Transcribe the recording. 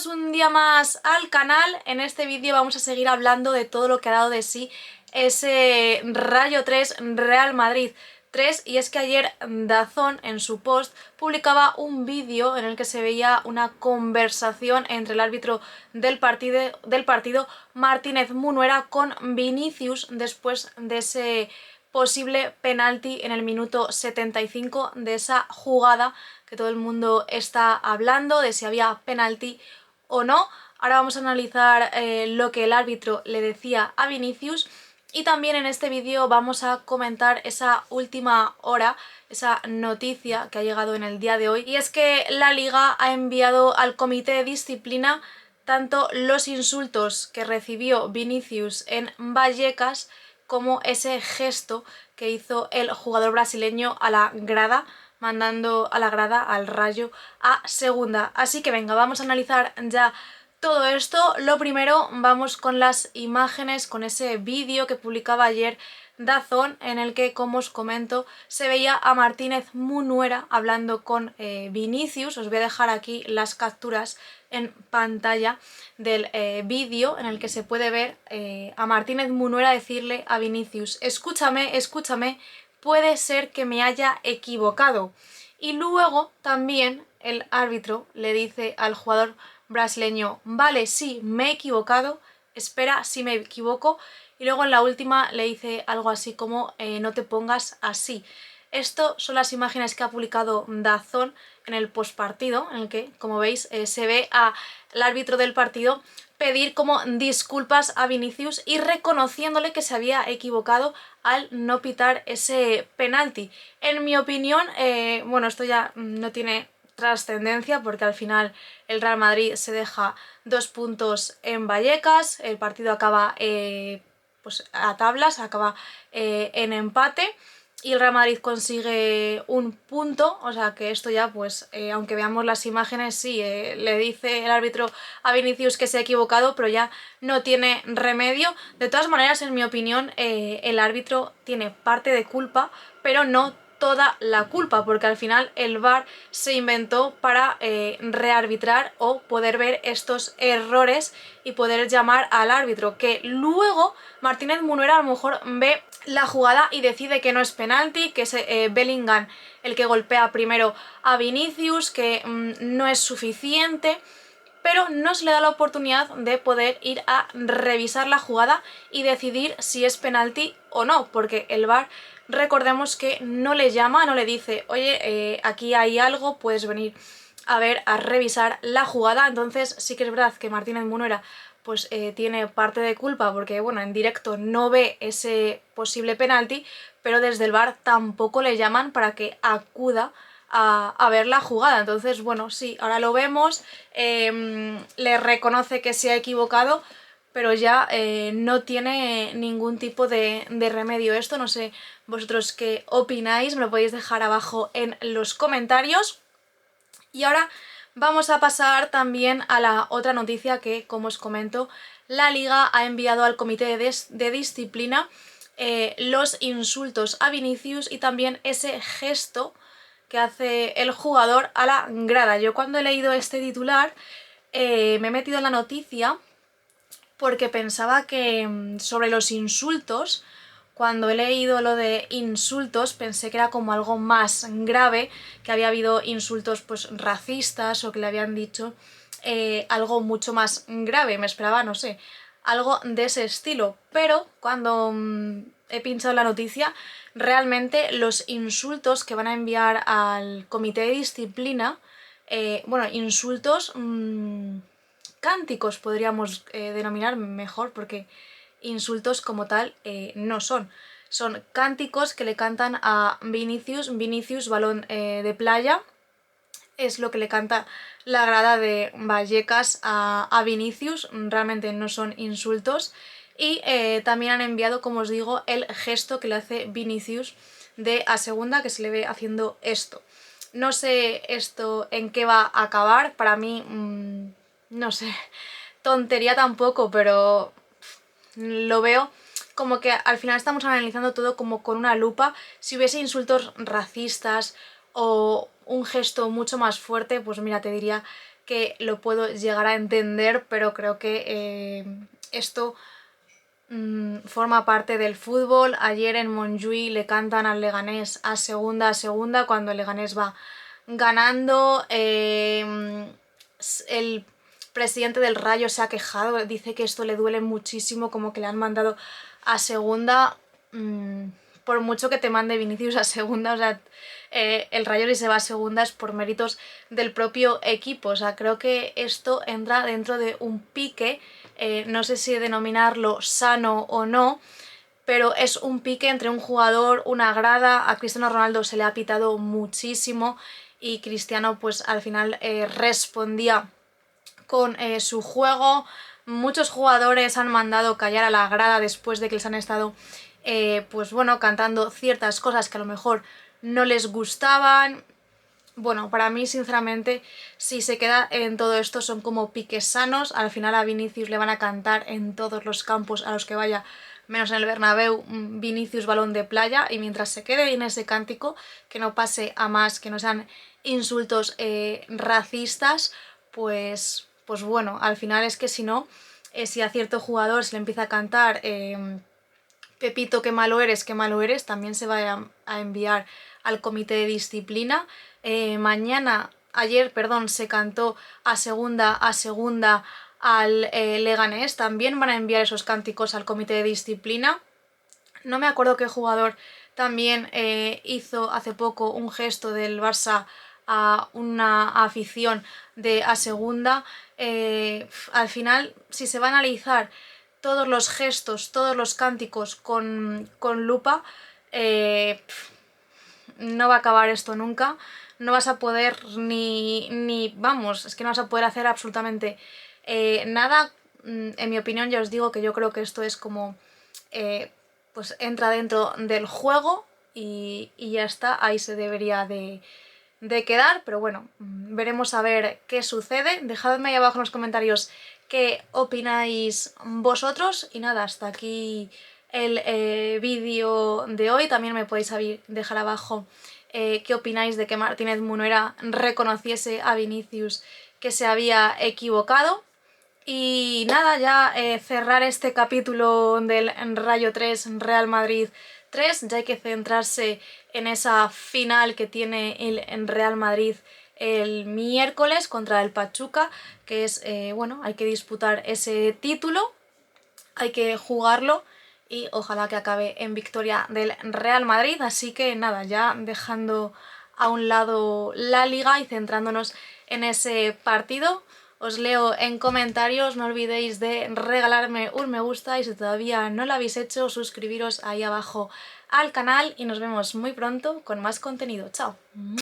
Bienvenidos un día más al canal. En este vídeo vamos a seguir hablando de todo lo que ha dado de sí ese Rayo 3 Real Madrid 3, y es que ayer DAZN en su post publicaba un vídeo en el que se veía una conversación entre el árbitro del partido Martínez Munuera con Vinicius después de ese posible penalti en el minuto 75, de esa jugada que todo el mundo está hablando de si había penalti o no. Ahora vamos a analizar lo que el árbitro le decía a Vinicius, y también en este vídeo vamos a comentar esa última hora, esa noticia que ha llegado en el día de hoy, y es que la Liga ha enviado al comité de disciplina tanto los insultos que recibió Vinicius en Vallecas como ese gesto que hizo el jugador brasileño a la grada, mandando a la grada al Rayo a segunda. Así que venga, vamos a analizar ya todo esto. Lo primero, vamos con las imágenes, con ese vídeo que publicaba ayer DAZN, en el que, como os comento, se veía a Martínez Munuera hablando con Vinicius. Os voy a dejar aquí las capturas en pantalla del vídeo, en el que se puede ver a Martínez Munuera decirle a Vinicius: escúchame, escúchame, puede ser que me haya equivocado. Y luego también el árbitro le dice al jugador brasileño: vale, sí, me he equivocado, espera si me equivoco. Y luego en la última le dice algo así como no te pongas así. Esto son las imágenes que ha publicado DAZN en el postpartido, en el que, como veis, se ve al árbitro del partido pedir como disculpas a Vinicius y reconociéndole que se había equivocado al no pitar ese penalti. En mi opinión, bueno, esto ya no tiene trascendencia, porque al final el Real Madrid se deja 2 puntos en Vallecas, el partido acaba pues a tablas, acaba en empate, y el Real Madrid consigue un punto. O sea que esto ya, pues aunque veamos las imágenes, sí, le dice el árbitro a Vinicius que se ha equivocado, pero ya no tiene remedio. De todas maneras, en mi opinión, el árbitro tiene parte de culpa, pero no toda la culpa, porque al final el VAR se inventó para rearbitrar o poder ver estos errores y poder llamar al árbitro, que luego Martínez Munuera a lo mejor ve la jugada y decide que no es penalti, que es Bellingham el que golpea primero a Vinicius, que no es suficiente, pero no se le da la oportunidad de poder ir a revisar la jugada y decidir si es penalti o no, porque el VAR, recordemos que no le llama, no le dice: oye, aquí hay algo, puedes venir a ver, a revisar la jugada. Entonces sí que es verdad que Martínez Munuera pues tiene parte de culpa, porque bueno, en directo no ve ese posible penalti, pero desde el VAR tampoco le llaman para que acuda a ver la jugada. Entonces, bueno, sí, ahora lo vemos, le reconoce que se ha equivocado, pero ya no tiene ningún tipo de remedio esto. No sé vosotros qué opináis, me lo podéis dejar abajo en los comentarios. Y ahora vamos a pasar también a la otra noticia que, como os comento, la Liga ha enviado al comité de disciplina los insultos a Vinicius y también ese gesto que hace el jugador a la grada. Yo, cuando he leído este titular, me he metido en la noticia porque pensaba que sobre los insultos, cuando he leído lo de insultos, pensé que era como algo más grave, que había habido insultos pues racistas, o que le habían dicho algo mucho más grave. Me esperaba, no sé, algo de ese estilo. Pero cuando he pinchado la noticia, realmente los insultos que van a enviar al comité de disciplina, bueno, insultos, cánticos podríamos denominar mejor, porque insultos como tal no son. Son cánticos que le cantan a Vinicius. Vinicius, balón de playa, es lo que le canta la grada de Vallecas a Vinicius. Realmente no son insultos. Y también han enviado, como os digo, el gesto que le hace Vinicius de a segunda, que se le ve haciendo esto. No sé esto en qué va a acabar. Para mí, no sé, tontería tampoco, pero lo veo como que al final estamos analizando todo como con una lupa. Si hubiese insultos racistas o un gesto mucho más fuerte, pues mira, te diría que lo puedo llegar a entender, pero creo que esto forma parte del fútbol. Ayer en Montjuïc le cantan al Leganés a segunda cuando el Leganés va ganando. El presidente del Rayo se ha quejado, dice que esto le duele muchísimo, como que le han mandado a segunda. Por mucho que te mande Vinicius a segunda, o sea, el Rayo si se va a segunda es por méritos del propio equipo. O sea, creo que esto entra dentro de un pique, no sé si denominarlo sano o no, pero es un pique entre un jugador, una grada. A Cristiano Ronaldo se le ha pitado muchísimo y Cristiano pues al final respondía con su juego. Muchos jugadores han mandado callar a la grada después de que les han estado pues bueno, cantando ciertas cosas que a lo mejor no les gustaban. Bueno, para mí sinceramente, si se queda en todo esto son como piques sanos. Al final a Vinicius le van a cantar en todos los campos a los que vaya, menos en el Bernabéu, Vinicius balón de playa, y mientras se quede en ese cántico, que no pase a más, que no sean insultos racistas, pues bueno, al final es que si no, si a cierto jugador se le empieza a cantar Pepito, qué malo eres, también se va a enviar al comité de disciplina. Ayer, se cantó a segunda al Leganés, también van a enviar esos cánticos al comité de disciplina. No me acuerdo qué jugador también hizo hace poco un gesto del Barça a una afición de a segunda. Al final, si se va a analizar todos los gestos, todos los cánticos con lupa, no va a acabar esto nunca. No vas a poder vamos, es que no vas a poder hacer absolutamente nada. En mi opinión, ya os digo que yo creo que esto es como pues entra dentro del juego y ya está, ahí se debería de quedar, pero bueno, veremos a ver qué sucede. Dejadme ahí abajo en los comentarios qué opináis vosotros, y nada, hasta aquí el vídeo de hoy. También me podéis dejar abajo qué opináis de que Martínez Munuera reconociese a Vinicius que se había equivocado. Y nada, ya cerrar este capítulo del Rayo 3, Real Madrid 3, ya hay que centrarse en esa final que tiene el Real Madrid el miércoles contra el Pachuca, que es, bueno, hay que disputar ese título, hay que jugarlo y ojalá que acabe en victoria del Real Madrid. Así que nada, ya dejando a un lado la liga y centrándonos en ese partido, os leo en comentarios. No olvidéis de regalarme un me gusta y si todavía no lo habéis hecho, suscribiros ahí abajo al canal y nos vemos muy pronto con más contenido. ¡Chao!